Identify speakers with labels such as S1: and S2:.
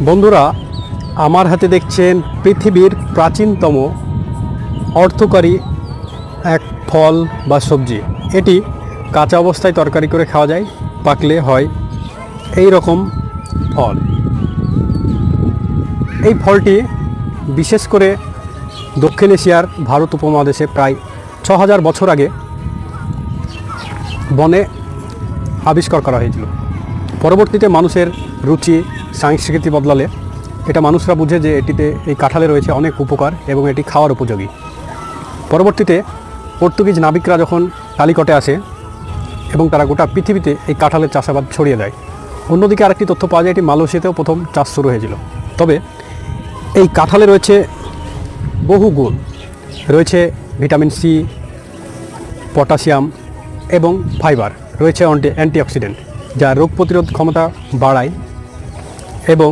S1: বন্ধুরা, আমার হাতে দেখছেন পৃথিবীর প্রাচীনতম অর্থকরী এক ফল বা সবজি। এটি কাঁচা অবস্থায় তরকারি করে খাওয়া যায়, পাকলে হয় এই রকম ফল। এই ফলটি বিশেষ করে দক্ষিণ এশিয়ার ভারত উপমহাদেশে প্রায় ৬,০০০ বছর আগে বনে আবিষ্কার করা হয়েছিল। পরবর্তীতে মানুষের রুচি সংস্কৃতি বদলালে এটা মানুষরা বুঝে যে এটিতে এই কাঁঠালে রয়েছে অনেক উপকার এবং এটি খাওয়ার উপযোগী। পরবর্তীতে পর্তুগিজ নাবিকরা যখন কালিকটে আসে এবং তারা গোটা পৃথিবীতে এই কাঁঠালের চাষাবাদ ছড়িয়ে দেয়। অন্যদিকে আরেকটি তথ্য পাওয়া যায়, এটি মালয়েশিয়াতেও প্রথম চাষ শুরু হয়েছিল। তবে এই কাঁঠালে রয়েছে বহু গুণ, রয়েছে ভিটামিন সি, পটাশিয়াম এবং ফাইবার, রয়েছে অ্যান্টিঅক্সিডেন্ট যা রোগ প্রতিরোধ ক্ষমতা বাড়ায় এবং